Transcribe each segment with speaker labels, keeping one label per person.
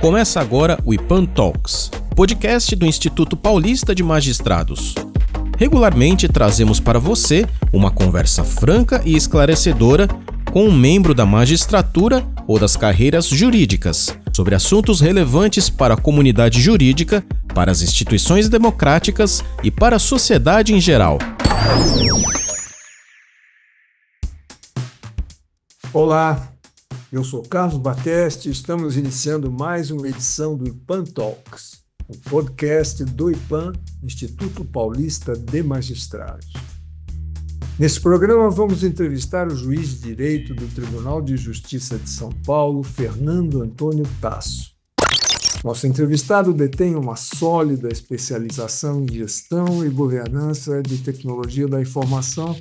Speaker 1: Começa agora o IPAN Talks, podcast do Instituto Paulista de Magistrados. Regularmente trazemos para você uma conversa franca e esclarecedora com um membro da magistratura ou das carreiras jurídicas sobre assuntos relevantes para a comunidade jurídica, para as instituições democráticas e para a sociedade em geral.
Speaker 2: Olá, eu sou Carlos Bateste e estamos iniciando mais uma edição do IPAN Talks, o podcast do IPAN, Instituto Paulista de Magistrados. Nesse programa vamos entrevistar o juiz de Direito do Tribunal de Justiça de São Paulo, Fernando Antônio Tasso. Nosso entrevistado detém uma sólida especialização em gestão e governança de tecnologia da informação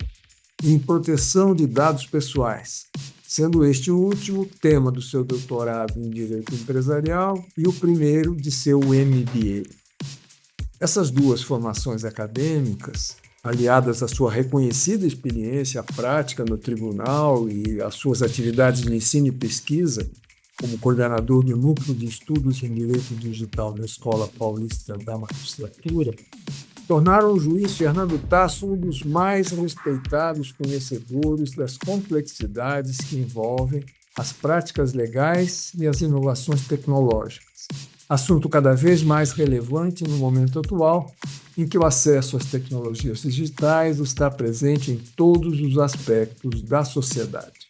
Speaker 2: e em proteção de dados pessoais, sendo este o último tema do seu doutorado em Direito Empresarial e o primeiro de seu MBA. Essas duas formações acadêmicas, aliadas à sua reconhecida experiência prática no tribunal e às suas atividades de ensino e pesquisa, como coordenador do Núcleo de Estudos em Direito Digital da Escola Paulista da Magistratura, tornaram o juiz Fernando Tasso um dos mais respeitados conhecedores das complexidades que envolvem as práticas legais e as inovações tecnológicas. Assunto cada vez mais relevante no momento atual, em que o acesso às tecnologias digitais está presente em todos os aspectos da sociedade.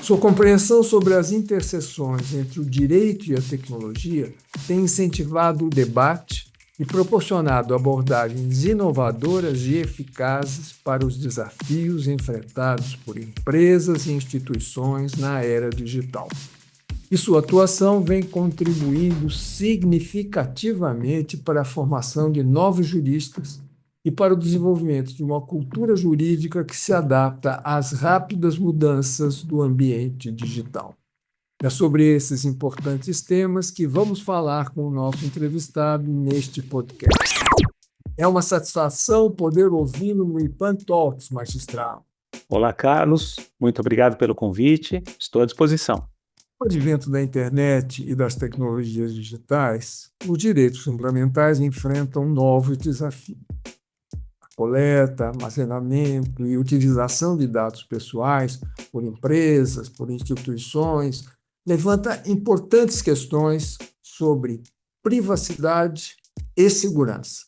Speaker 2: Sua compreensão sobre as interseções entre o direito e a tecnologia tem incentivado o debate e proporcionado abordagens inovadoras e eficazes para os desafios enfrentados por empresas e instituições na era digital. E sua atuação vem contribuindo significativamente para a formação de novos juristas e para o desenvolvimento de uma cultura jurídica que se adapta às rápidas mudanças do ambiente digital. É sobre esses importantes temas que vamos falar com o nosso entrevistado neste podcast. É uma satisfação poder ouvi-lo no IPAN Talks, magistrado.
Speaker 3: Olá, Carlos. Muito obrigado pelo convite. Estou à disposição.
Speaker 2: Com o advento da internet e das tecnologias digitais, os direitos fundamentais enfrentam novos desafios. A coleta, armazenamento e utilização de dados pessoais por empresas, por instituições, levanta importantes questões sobre privacidade e segurança.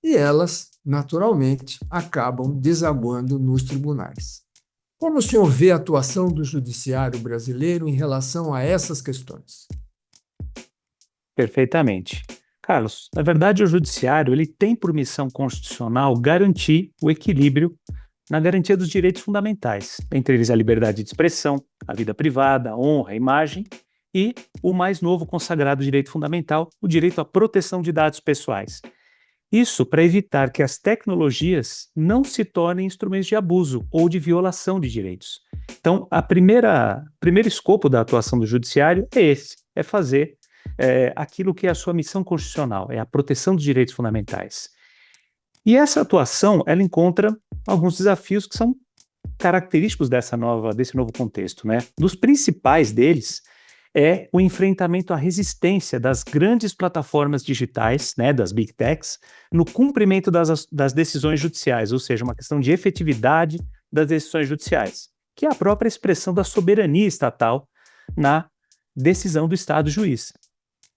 Speaker 2: E elas, naturalmente, acabam desaguando nos tribunais. Como o senhor vê a atuação do judiciário brasileiro em relação a essas questões?
Speaker 3: Perfeitamente. Carlos, na verdade, o judiciário ele tem por missão constitucional garantir o equilíbrio na garantia dos direitos fundamentais, entre eles a liberdade de expressão, a vida privada, a honra, a imagem e o mais novo consagrado direito fundamental, o direito à proteção de dados pessoais. Isso para evitar que as tecnologias não se tornem instrumentos de abuso ou de violação de direitos. Então, primeiro escopo da atuação do judiciário é esse, é fazer aquilo que é a sua missão constitucional, é a proteção dos direitos fundamentais. E essa atuação, ela encontra alguns desafios que são característicos desse novo contexto, né? Dos principais deles é o enfrentamento à resistência das grandes plataformas digitais, né, das Big Techs, no cumprimento das decisões judiciais, ou seja, uma questão de efetividade das decisões judiciais, que é a própria expressão da soberania estatal na decisão do Estado juiz.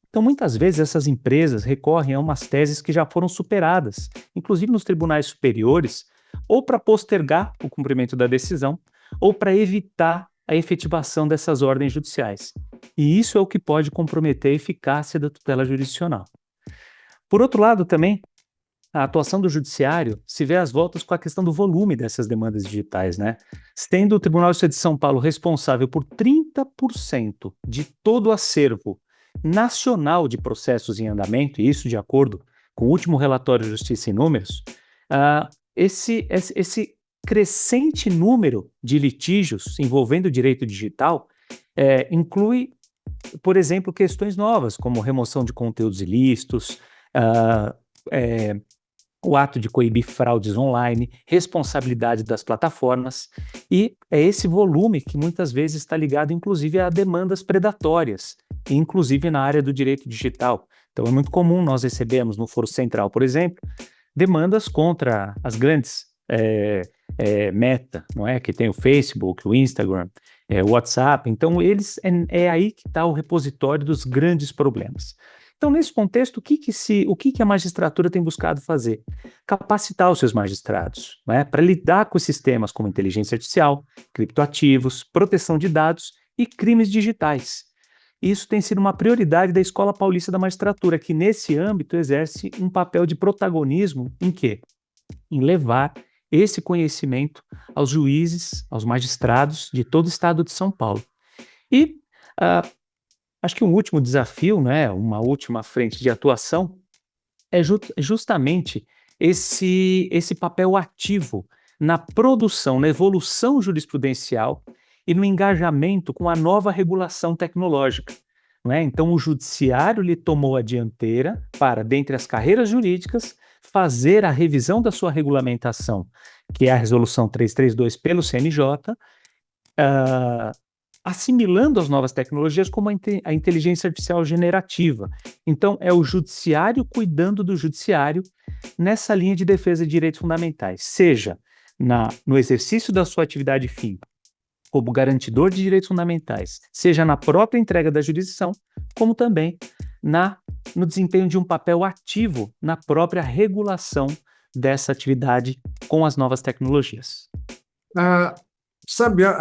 Speaker 3: Então, muitas vezes, essas empresas recorrem a umas teses que já foram superadas, inclusive nos tribunais superiores, ou para postergar o cumprimento da decisão, ou para evitar a efetivação dessas ordens judiciais. E isso é o que pode comprometer a eficácia da tutela jurisdicional. Por outro lado, também, a atuação do judiciário se vê às voltas com a questão do volume dessas demandas digitais, né? Tendo o Tribunal de Justiça de São Paulo responsável por 30% de todo o acervo nacional de processos em andamento, e isso de acordo com o último relatório Justiça em Números, esse crescente número de litígios envolvendo o direito digital inclui, por exemplo, questões novas, como remoção de conteúdos ilícitos, o ato de coibir fraudes online, responsabilidade das plataformas, e é esse volume que muitas vezes está ligado, inclusive, a demandas predatórias, inclusive na área do direito digital. Então é muito comum nós recebemos no Foro Central, por exemplo, demandas contra as grandes Meta, não é? Que tem o Facebook, o Instagram, o WhatsApp. Então é aí que está o repositório dos grandes problemas. Então, nesse contexto, o que a magistratura tem buscado fazer? Capacitar os seus magistrados, né, para lidar com esses temas como inteligência artificial, criptoativos, proteção de dados e crimes digitais. Isso tem sido uma prioridade da Escola Paulista da Magistratura, que nesse âmbito exerce um papel de protagonismo em quê? Em levar esse conhecimento aos juízes, aos magistrados de todo o estado de São Paulo. E acho que um último desafio, né, uma última frente de atuação, é justamente esse papel ativo na produção, na evolução jurisprudencial e no engajamento com a nova regulação tecnológica. Não é? Então, o judiciário lhe tomou a dianteira para, dentre as carreiras jurídicas, fazer a revisão da sua regulamentação, que é a Resolução 332 pelo CNJ, assimilando as novas tecnologias como a inteligência artificial generativa. Então, é o judiciário cuidando do judiciário nessa linha de defesa de direitos fundamentais, seja no exercício da sua atividade fim, como garantidor de direitos fundamentais, seja na própria entrega da jurisdição, como também no desempenho de um papel ativo na própria regulação dessa atividade com as novas tecnologias.
Speaker 2: A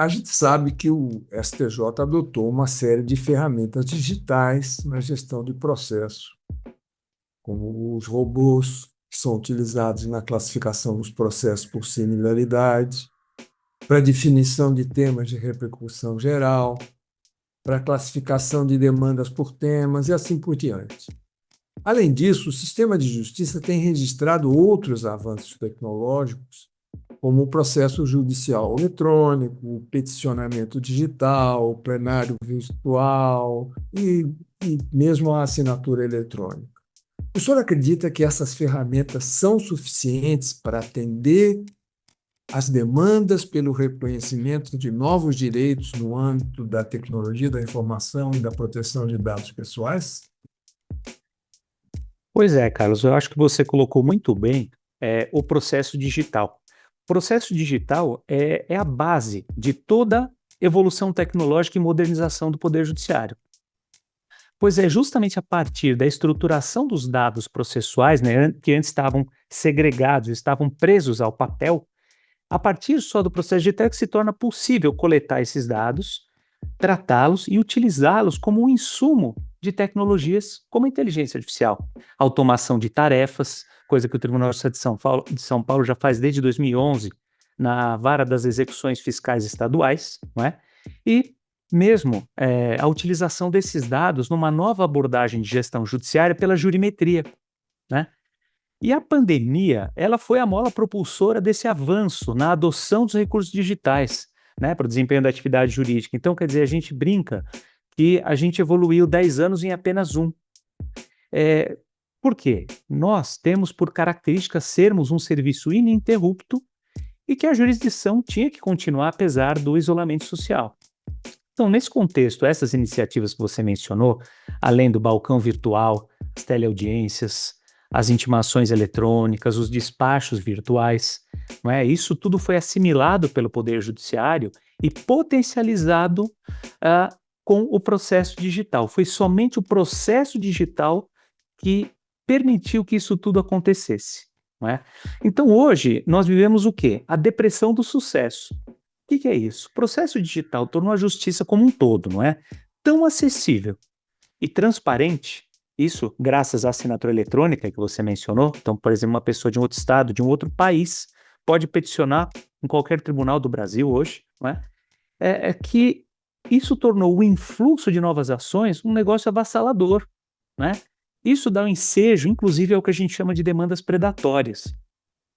Speaker 2: gente sabe que o STJ adotou uma série de ferramentas digitais na gestão de processo, como os robôs que são utilizados na classificação dos processos por similaridade, para definição de temas de repercussão geral, para classificação de demandas por temas e assim por diante. Além disso, o sistema de justiça tem registrado outros avanços tecnológicos, como o processo judicial eletrônico, o peticionamento digital, o plenário virtual e mesmo a assinatura eletrônica. O senhor acredita que essas ferramentas são suficientes para atender as demandas pelo reconhecimento de novos direitos no âmbito da tecnologia, da informação e da proteção de dados pessoais?
Speaker 3: Pois é, Carlos, eu acho que você colocou muito bem o processo digital. O processo digital é a base de toda evolução tecnológica e modernização do Poder Judiciário. Pois é justamente a partir da estruturação dos dados processuais, né, que antes estavam segregados, estavam presos ao papel, a partir só do processo digital que se torna possível coletar esses dados, tratá-los e utilizá-los como um insumo de tecnologias como a inteligência artificial, automação de tarefas, coisa que o Tribunal de Justiça de São Paulo já faz desde 2011, na vara das execuções fiscais estaduais, não é? E mesmo a utilização desses dados numa nova abordagem de gestão judiciária pela jurimetria, né? E a pandemia, ela foi a mola propulsora desse avanço na adoção dos recursos digitais, né, para o desempenho da atividade jurídica. Então, quer dizer, a gente brinca que a gente evoluiu 10 anos em apenas um. Por quê? Nós temos por característica sermos um serviço ininterrupto e que a jurisdição tinha que continuar apesar do isolamento social. Então, nesse contexto, essas iniciativas que você mencionou, além do balcão virtual, as teleaudiências, as intimações eletrônicas, os despachos virtuais, não é? Isso tudo foi assimilado pelo Poder Judiciário e potencializado com o processo digital. Foi somente o processo digital que permitiu que isso tudo acontecesse, não é? Então, hoje, nós vivemos o quê? A depressão do sucesso. O que é isso? O processo digital tornou a justiça como um todo, não é? Tão acessível e transparente. Isso graças à assinatura eletrônica que você mencionou. Então, por exemplo, uma pessoa de um outro estado, de um outro país, pode peticionar em qualquer tribunal do Brasil hoje, não é? É que isso tornou o influxo de novas ações um negócio avassalador, né? Isso dá um ensejo, inclusive, ao que a gente chama de demandas predatórias,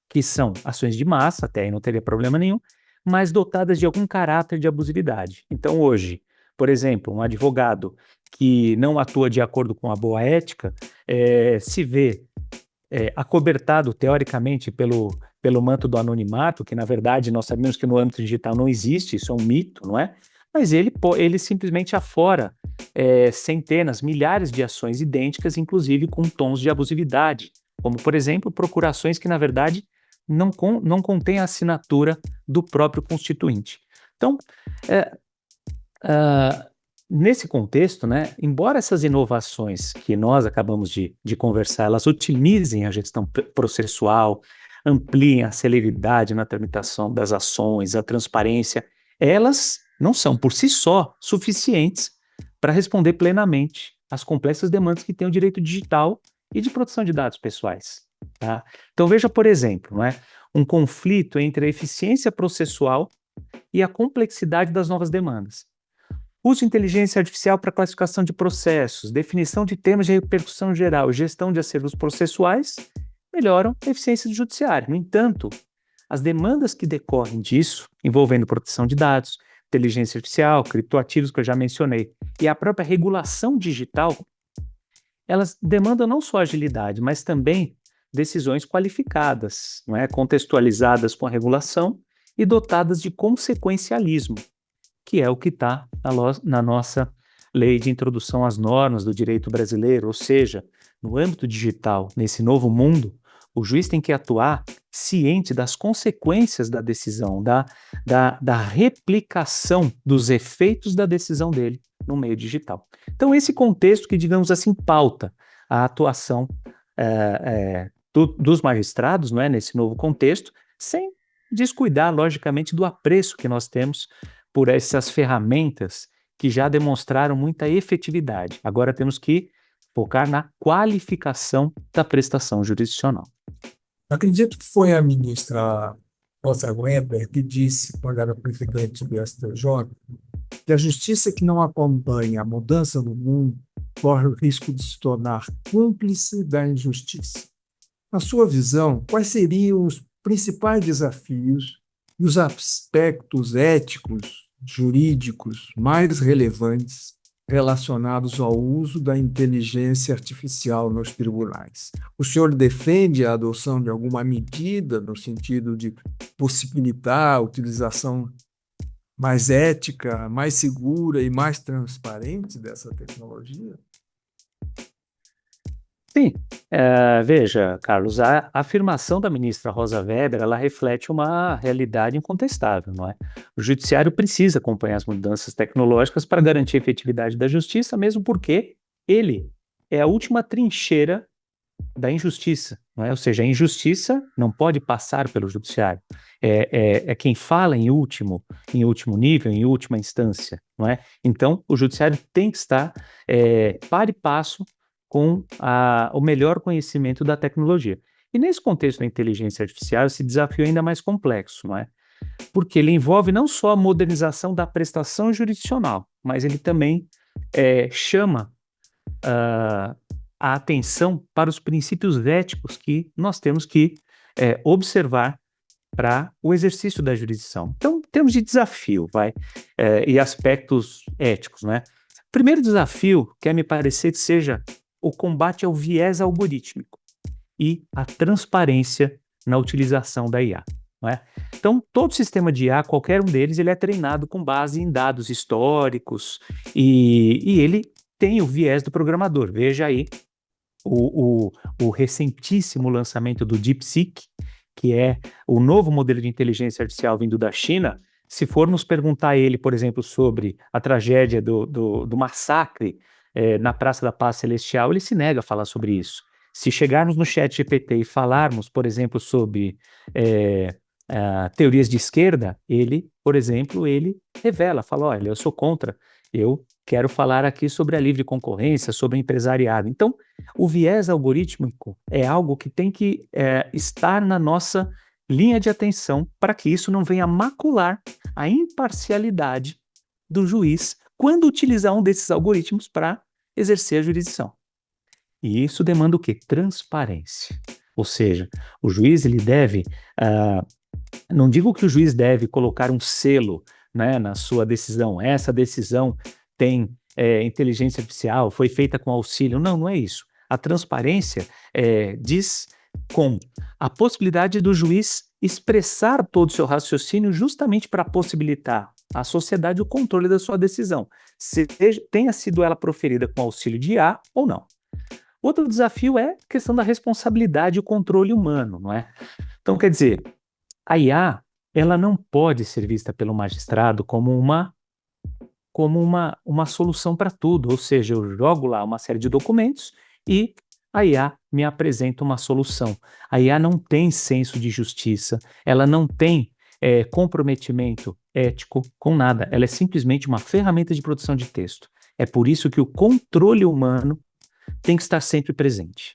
Speaker 3: que são ações de massa, até aí não teria problema nenhum, mas dotadas de algum caráter de abusividade. Então, hoje, por exemplo, um advogado que não atua de acordo com a boa ética, se vê acobertado, teoricamente, pelo manto do anonimato, que, na verdade, nós sabemos que no âmbito digital não existe, isso é um mito, não é? Mas ele simplesmente afora centenas, milhares de ações idênticas, inclusive com tons de abusividade, como, por exemplo, procurações que, na verdade, não contêm a assinatura do próprio constituinte. Então, nesse contexto, né, embora essas inovações que nós acabamos de conversar, elas utilizem a gestão processual, ampliem a celeridade na tramitação das ações, a transparência, elas não são por si só suficientes para responder plenamente às complexas demandas que tem o direito digital e de proteção de dados pessoais. Tá? Então veja, por exemplo, né, um conflito entre a eficiência processual e a complexidade das novas demandas. Uso de inteligência artificial para classificação de processos, definição de termos de repercussão geral, gestão de acervos processuais, melhoram a eficiência do judiciário. No entanto, as demandas que decorrem disso, envolvendo proteção de dados, inteligência artificial, criptoativos que eu já mencionei, e a própria regulação digital, elas demandam não só agilidade, mas também decisões qualificadas, não é? Contextualizadas com a regulação e dotadas de consequencialismo, que é o que está na nossa lei de introdução às normas do direito brasileiro, ou seja, no âmbito digital, nesse novo mundo, o juiz tem que atuar ciente das consequências da decisão, da replicação dos efeitos da decisão dele no meio digital. Então, esse contexto que, digamos assim, pauta a atuação dos magistrados, não é, nesse novo contexto, sem descuidar, logicamente, do apreço que nós temos por essas ferramentas que já demonstraram muita efetividade. Agora temos que focar na qualificação da prestação jurisdicional.
Speaker 2: Acredito que foi a ministra Rosa Weber que disse, quando era presidente do STJ, que a justiça que não acompanha a mudança no mundo corre o risco de se tornar cúmplice da injustiça. Na sua visão, quais seriam os principais desafios e os aspectos éticos, jurídicos mais relevantes relacionados ao uso da inteligência artificial nos tribunais? O senhor defende a adoção de alguma medida no sentido de possibilitar a utilização mais ética, mais segura e mais transparente dessa tecnologia?
Speaker 3: Sim, veja, Carlos, a afirmação da ministra Rosa Weber, ela reflete uma realidade incontestável, não é? O judiciário precisa acompanhar as mudanças tecnológicas para garantir a efetividade da justiça, mesmo porque ele é a última trincheira da injustiça, não é? Ou seja, a injustiça não pode passar pelo judiciário. É quem fala em último nível, em última instância, não é? Então, o judiciário tem que estar par e passo com o melhor conhecimento da tecnologia. E nesse contexto da inteligência artificial, esse desafio é ainda mais complexo, não é? Porque ele envolve não só a modernização da prestação jurisdicional, mas ele também chama a atenção para os princípios éticos que nós temos que observar para o exercício da jurisdição. Então, em termos de desafio, e aspectos éticos, né? O primeiro desafio, quer me parecer que seja o combate ao viés algorítmico e a transparência na utilização da IA. Não é? Então, todo sistema de IA, qualquer um deles, ele é treinado com base em dados históricos e ele tem o viés do programador. Veja aí o recentíssimo lançamento do DeepSeek, que é o novo modelo de inteligência artificial vindo da China. Se formos perguntar a ele, por exemplo, sobre a tragédia do massacre na Praça da Paz Celestial, ele se nega a falar sobre isso. Se chegarmos no ChatGPT e falarmos, por exemplo, sobre teorias de esquerda, ele, por exemplo, ele revela, fala, olha, eu sou contra, eu quero falar aqui sobre a livre concorrência, sobre empresariado. Então, o viés algorítmico é algo que tem que estar na nossa linha de atenção para que isso não venha macular a imparcialidade do juiz quando utilizar um desses algoritmos para exercer a jurisdição. E isso demanda o quê? Transparência. Ou seja, o juiz ele deve, não digo que o juiz deve colocar um selo, né, na sua decisão, essa decisão tem inteligência artificial, foi feita com auxílio. Não, não é isso. A transparência diz com a possibilidade do juiz expressar todo o seu raciocínio justamente para possibilitar à sociedade o controle da sua decisão, tenha sido ela proferida com auxílio de IA ou não. Outro desafio é a questão da responsabilidade e o controle humano, não é? Então, quer dizer, a IA, ela não pode ser vista pelo magistrado como uma solução para tudo, ou seja, eu jogo lá uma série de documentos e a IA me apresenta uma solução. A IA não tem senso de justiça, ela não tem comprometimento ético com nada, ela é simplesmente uma ferramenta de produção de texto. É por isso que o controle humano tem que estar sempre presente.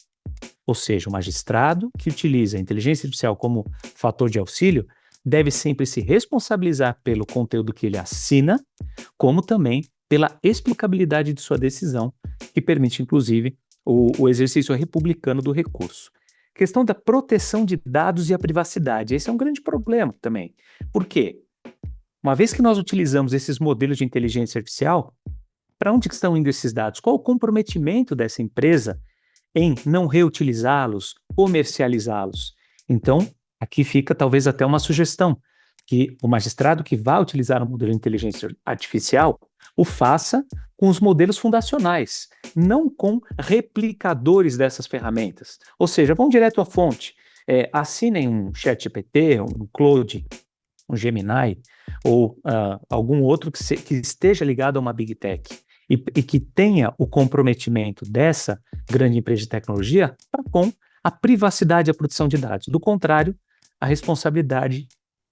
Speaker 3: Ou seja, o magistrado que utiliza a inteligência artificial como fator de auxílio deve sempre se responsabilizar pelo conteúdo que ele assina, como também pela explicabilidade de sua decisão, que permite, inclusive, o exercício republicano do recurso. Questão da proteção de dados e a privacidade. Esse é um grande problema também. Por quê? Uma vez que nós utilizamos esses modelos de inteligência artificial, para onde estão indo esses dados? Qual o comprometimento dessa empresa em não reutilizá-los, comercializá-los? Então, aqui fica talvez até uma sugestão, que o magistrado que vai utilizar um modelo de inteligência artificial o faça com os modelos fundacionais, não com replicadores dessas ferramentas. Ou seja, vão direto à fonte, assinem um ChatGPT, um Claude, um Gemini, ou algum outro que esteja ligado a uma Big Tech e que tenha o comprometimento dessa grande empresa de tecnologia com a privacidade e a proteção de dados. Do contrário, a responsabilidade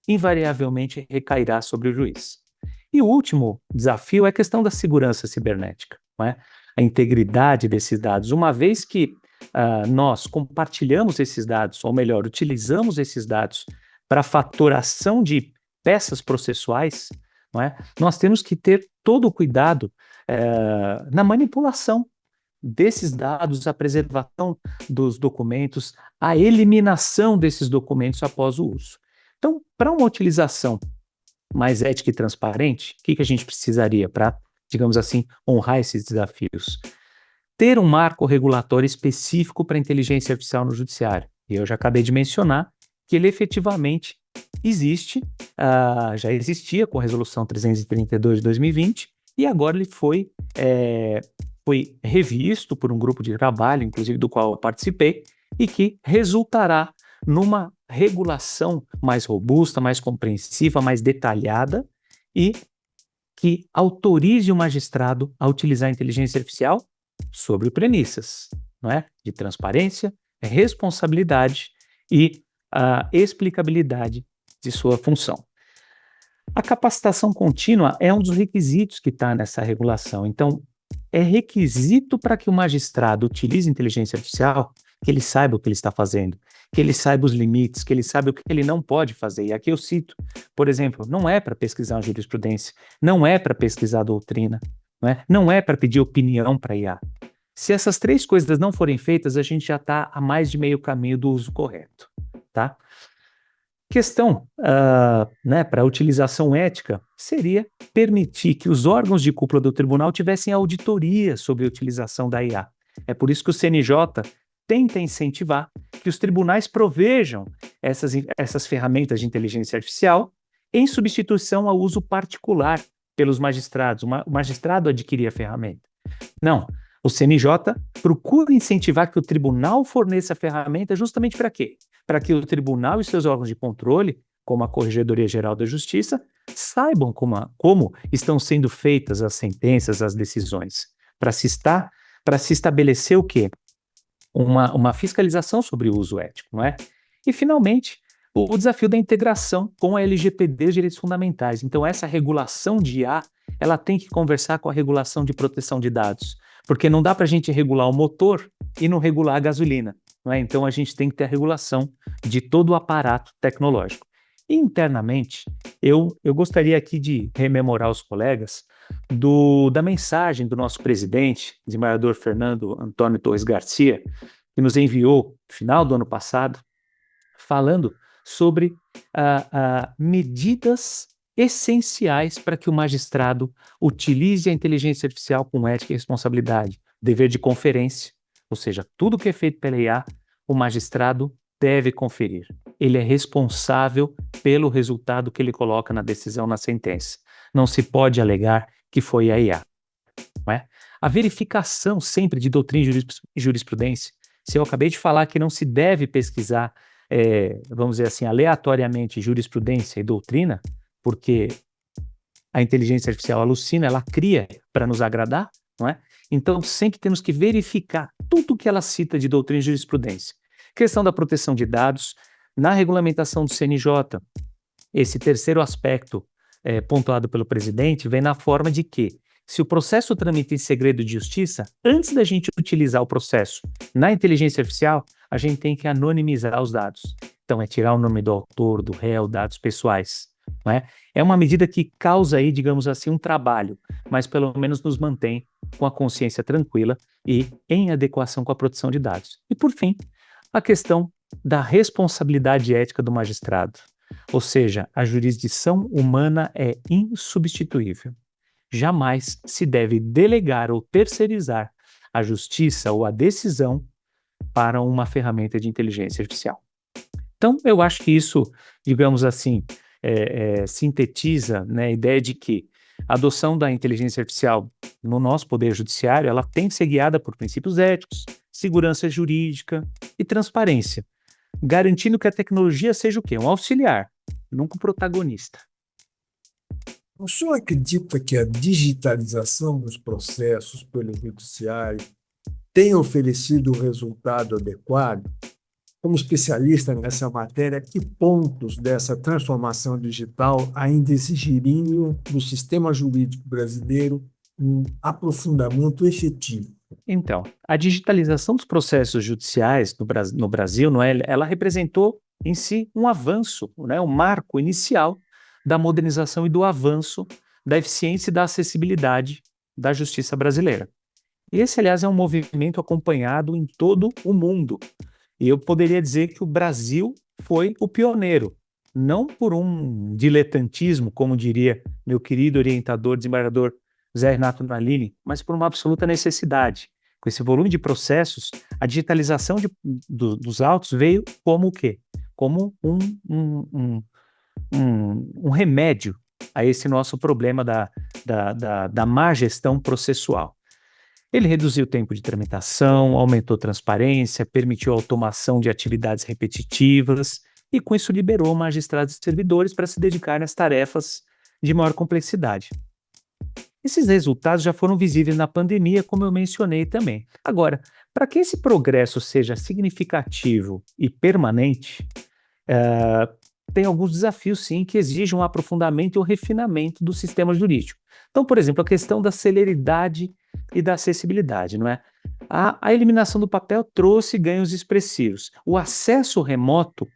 Speaker 3: invariavelmente recairá sobre o juiz. E o último desafio é a questão da segurança cibernética, não é? A integridade desses dados. Uma vez que nós compartilhamos esses dados, ou melhor, utilizamos esses dados para fatoração de peças processuais, não é? Nós temos que ter todo o cuidado na manipulação desses dados, a preservação dos documentos, a eliminação desses documentos após o uso. Então, para uma utilização mais ética e transparente, o que a gente precisaria para, digamos assim, honrar esses desafios? Ter um marco regulatório específico para a inteligência artificial no judiciário. E eu já acabei de mencionar que ele efetivamente existe, já existia com a Resolução 332 de 2020, e agora ele foi revisto por um grupo de trabalho, inclusive do qual eu participei, e que resultará numa regulação mais robusta, mais compreensiva, mais detalhada e que autorize o magistrado a utilizar a inteligência artificial sobre premissas, não é? De transparência, responsabilidade e explicabilidade de sua função. A capacitação contínua é um dos requisitos que está nessa regulação. Então, é requisito para que o magistrado utilize inteligência artificial que ele saiba o que ele está fazendo, que ele saiba os limites, que ele saiba o que ele não pode fazer. E aqui eu cito, por exemplo, não é para pesquisar uma jurisprudência, não é para pesquisar a doutrina, não é para pedir opinião para IA. Se essas três coisas não forem feitas, a gente já está a mais de meio caminho do uso correto, tá? Questão para a utilização ética seria permitir que os órgãos de cúpula do tribunal tivessem auditoria sobre a utilização da IA. É por isso que o CNJ tenta incentivar que os tribunais provejam essas ferramentas de inteligência artificial em substituição ao uso particular pelos magistrados. O magistrado adquirir a ferramenta. Não, o CNJ procura incentivar que o tribunal forneça a ferramenta justamente para quê? Para que o tribunal e seus órgãos de controle, como a Corregedoria Geral da Justiça, saibam como estão sendo feitas as sentenças, as decisões, para se estabelecer o quê? Uma fiscalização sobre o uso ético, não é? E, finalmente, o desafio da integração com a LGPD, os direitos fundamentais. Então, essa regulação de IA, ela tem que conversar com a regulação de proteção de dados, porque não dá para a gente regular o motor e não regular a gasolina, não é? Então, a gente tem que ter a regulação de todo o aparato tecnológico. E, internamente, eu gostaria aqui de rememorar os colegas da mensagem do nosso presidente, desembargador Fernando Antônio Torres Garcia, que nos enviou no final do ano passado, falando sobre medidas essenciais para que o magistrado utilize a inteligência artificial com ética e responsabilidade. Dever de conferência, ou seja, tudo que é feito pela IA, o magistrado deve conferir. Ele é responsável pelo resultado que ele coloca na decisão, na sentença. não se pode alegar que foi a IA. Não é? A verificação sempre de doutrina e jurisprudência, se eu acabei de falar que não se deve pesquisar, vamos dizer assim, aleatoriamente jurisprudência e doutrina, porque a inteligência artificial alucina, ela cria para nos agradar, não é? Então, sempre temos que verificar tudo que ela cita de doutrina e jurisprudência. Questão da proteção de dados, na regulamentação do CNJ, esse terceiro aspecto pontuado pelo presidente vem na forma de que, se o processo tramita em segredo de justiça, antes da gente utilizar o processo na inteligência artificial, a gente tem que anonimizar os dados. Então, é tirar o nome do autor, do réu, dados pessoais. Não é? É uma medida que causa aí, digamos assim, um trabalho, mas pelo menos nos mantém com a consciência tranquila e em adequação com a proteção de dados. E, por fim, a questão da responsabilidade ética do magistrado. Ou seja, a jurisdição humana é insubstituível. Jamais se deve delegar ou terceirizar a justiça ou a decisão para uma ferramenta de inteligência artificial. Então, eu acho que isso, digamos assim, sintetiza, né, a ideia de que a adoção da inteligência artificial no nosso poder judiciário, ela tem que ser guiada por princípios éticos, segurança jurídica e transparência, garantindo que a tecnologia seja o quê? Um auxiliar, nunca um protagonista.
Speaker 2: O senhor acredita que a digitalização dos processos pelo judiciário tem oferecido o resultado adequado? Como especialista nessa matéria, que pontos dessa transformação digital ainda exigiriam do sistema jurídico brasileiro um aprofundamento efetivo?
Speaker 3: Então, a digitalização dos processos judiciais no Brasil, não é, ela representou em si um avanço, né, um marco inicial da modernização e do avanço da eficiência e da acessibilidade da justiça brasileira. E esse, aliás, é um movimento acompanhado em todo o mundo. E eu poderia dizer que o Brasil foi o pioneiro, não por um diletantismo, como diria meu querido orientador, desembargador Zé Renato Nalini, mas por uma absoluta necessidade. Com esse volume de processos, a digitalização dos autos veio como o quê? Como um remédio a esse nosso problema da má gestão processual. Ele reduziu o tempo de tramitação, aumentou a transparência, permitiu a automação de atividades repetitivas e, com isso, liberou magistrados e servidores para se dedicarem às tarefas de maior complexidade. Esses resultados já foram visíveis na pandemia, como eu mencionei também. Agora, para que esse progresso seja significativo e permanente, tem alguns desafios, sim, que exigem um aprofundamento e um refinamento do sistema jurídico. Então, por exemplo, a questão da celeridade e da acessibilidade, não é? A eliminação do papel trouxe ganhos expressivos. O acesso remoto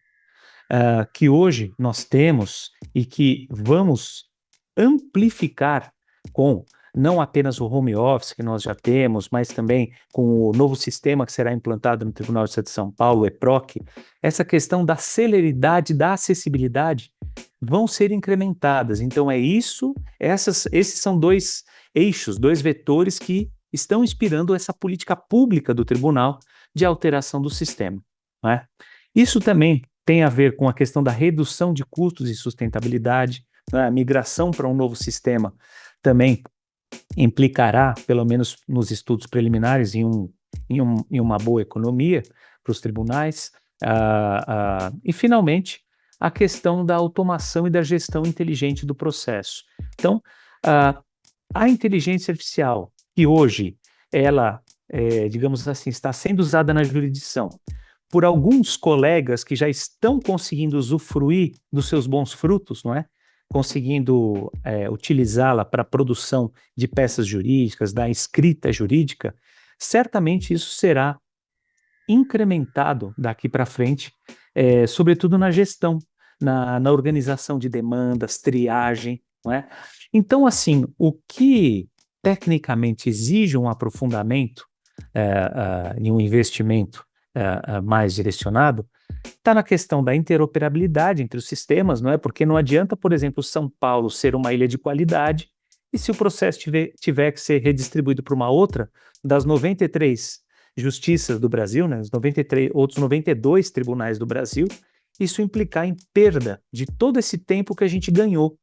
Speaker 3: que hoje nós temos e que vamos amplificar com não apenas o home office que nós já temos, mas também com o novo sistema que será implantado no Tribunal de Justiça de São Paulo, o EPROC, essa questão da celeridade, da acessibilidade vão ser incrementadas. Então esses são dois eixos, dois vetores que estão inspirando essa política pública do tribunal de alteração do sistema, não é? Isso também tem a ver com a questão da redução de custos e sustentabilidade, não é? A migração para um novo sistema também implicará, pelo menos nos estudos preliminares, em uma boa economia para os tribunais. E, finalmente, a questão da automação e da gestão inteligente do processo. Então, a inteligência artificial, que hoje ela, digamos assim, está sendo usada na jurisdição por alguns colegas que já estão conseguindo usufruir dos seus bons frutos, não é? Conseguindo utilizá-la para a produção de peças jurídicas, da escrita jurídica, certamente isso será incrementado daqui para frente, sobretudo na gestão, na organização de demandas, triagem, não é? Então, assim, o que tecnicamente exige um aprofundamento e um investimento mais direcionado, está na questão da interoperabilidade entre os sistemas, não é? Porque não adianta, por exemplo, São Paulo ser uma ilha de qualidade e se o processo tiver que ser redistribuído para uma outra, das 93 justiças do Brasil, né, os outros 92 tribunais do Brasil, isso implicar em perda de todo esse tempo que a gente ganhou.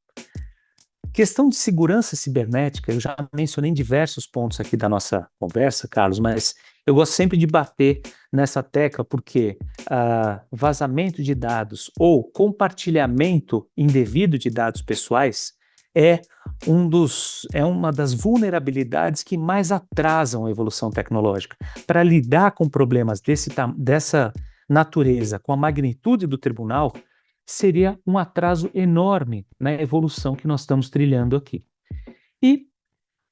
Speaker 3: Questão de segurança cibernética, eu já mencionei em diversos pontos aqui da nossa conversa, Carlos, mas eu gosto sempre de bater nessa tecla porque vazamento de dados ou compartilhamento indevido de dados pessoais é uma das vulnerabilidades que mais atrasam a evolução tecnológica. Para lidar com problemas dessa natureza, com a magnitude do tribunal, seria um atraso enorme na evolução que nós estamos trilhando aqui. E,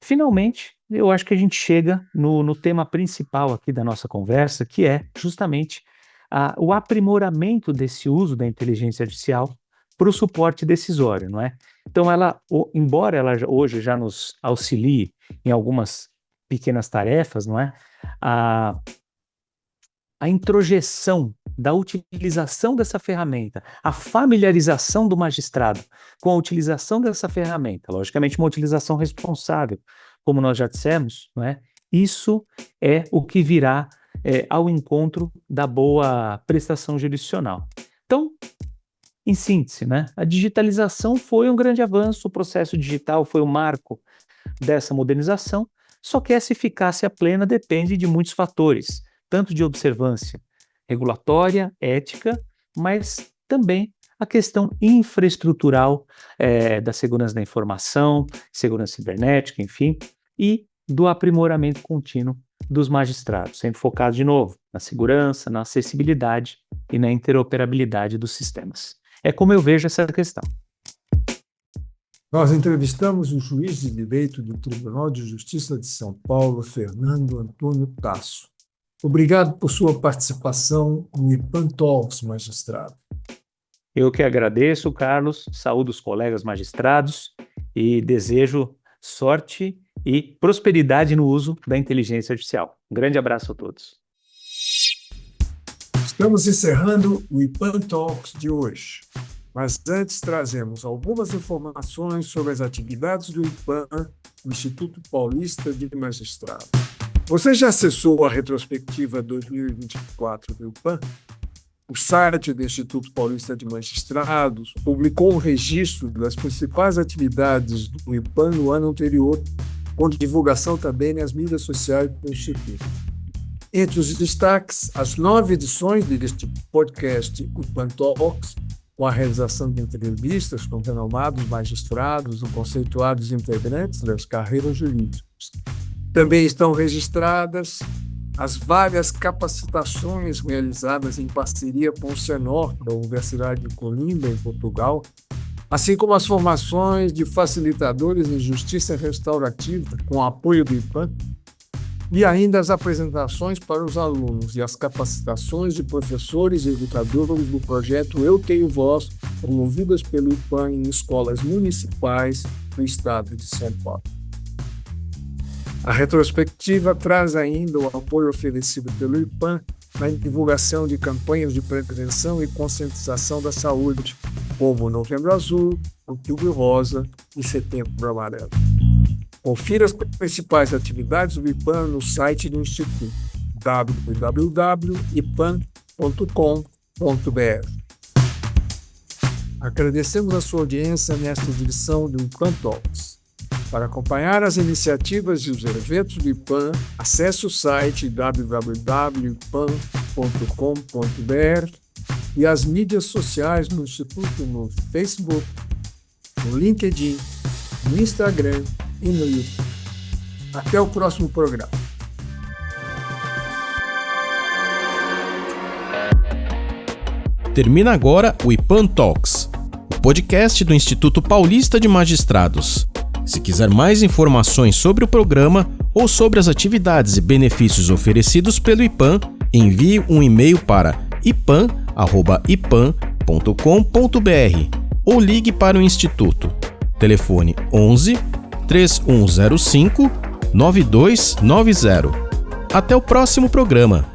Speaker 3: finalmente, eu acho que a gente chega no tema principal aqui da nossa conversa, que é justamente o aprimoramento desse uso da inteligência artificial para o suporte decisório, não é? Então, embora ela hoje já nos auxilie em algumas pequenas tarefas, não é? A introjeção da utilização dessa ferramenta, a familiarização do magistrado com a utilização dessa ferramenta, logicamente uma utilização responsável, como nós já dissemos, não é? Isso é o que virá ao encontro da boa prestação jurisdicional. Então, em síntese, né, a digitalização foi um grande avanço, o processo digital foi o marco dessa modernização, só que essa eficácia plena depende de muitos fatores, tanto de observância regulatória, ética, mas também a questão infraestrutural da segurança da informação, segurança cibernética, enfim, e do aprimoramento contínuo dos magistrados, sempre focado de novo na segurança, na acessibilidade e na interoperabilidade dos sistemas. É como eu vejo essa questão.
Speaker 2: Nós entrevistamos o juiz de direito do Tribunal de Justiça de São Paulo, Fernando Antônio Tasso. Obrigado por sua participação no IPAN Talks, magistrado.
Speaker 3: Eu que agradeço, Carlos, saúdo os colegas magistrados e desejo sorte e prosperidade no uso da inteligência artificial. Um grande abraço a todos.
Speaker 2: Estamos encerrando o IPAN Talks de hoje, mas antes trazemos algumas informações sobre as atividades do IPAN, o Instituto Paulista de Magistrados. Você já acessou a retrospectiva 2024 do IPAN? O site do Instituto Paulista de Magistrados publicou um registro das principais atividades do IPAN no ano anterior, com divulgação também nas mídias sociais do Instituto. Entre os destaques, as 9 edições deste podcast IPAN Talks, com a realização de entrevistas com renomados magistrados ou conceituados integrantes das carreiras jurídicas. Também estão registradas as várias capacitações realizadas em parceria com o Senor, da Universidade de Coimbra, em Portugal, assim como as formações de facilitadores em justiça restaurativa, com apoio do IPAN, e ainda as apresentações para os alunos e as capacitações de professores e educadores do projeto Eu Tenho Voz, promovidas pelo IPAN em escolas municipais do estado de São Paulo. A retrospectiva traz ainda o apoio oferecido pelo IPAN na divulgação de campanhas de prevenção e conscientização da saúde, como Novembro Azul, Outubro Rosa e Setembro Amarelo. Confira as principais atividades do IPAN no site do Instituto, www.ipan.com.br. Agradecemos a sua audiência nesta edição do IPAN Talks. Para acompanhar as iniciativas e os eventos do IPAN, acesse o site www.ipan.com.br e as mídias sociais do Instituto no Facebook, no LinkedIn, no Instagram e no YouTube. Até o próximo programa.
Speaker 1: Termina agora o IPAN Talks, o podcast do Instituto Paulista de Magistrados. Se quiser mais informações sobre o programa ou sobre as atividades e benefícios oferecidos pelo IPAN, envie um e-mail para ipan@ipan.com.br ou ligue para o Instituto. Telefone 11 3105 9290. Até o próximo programa.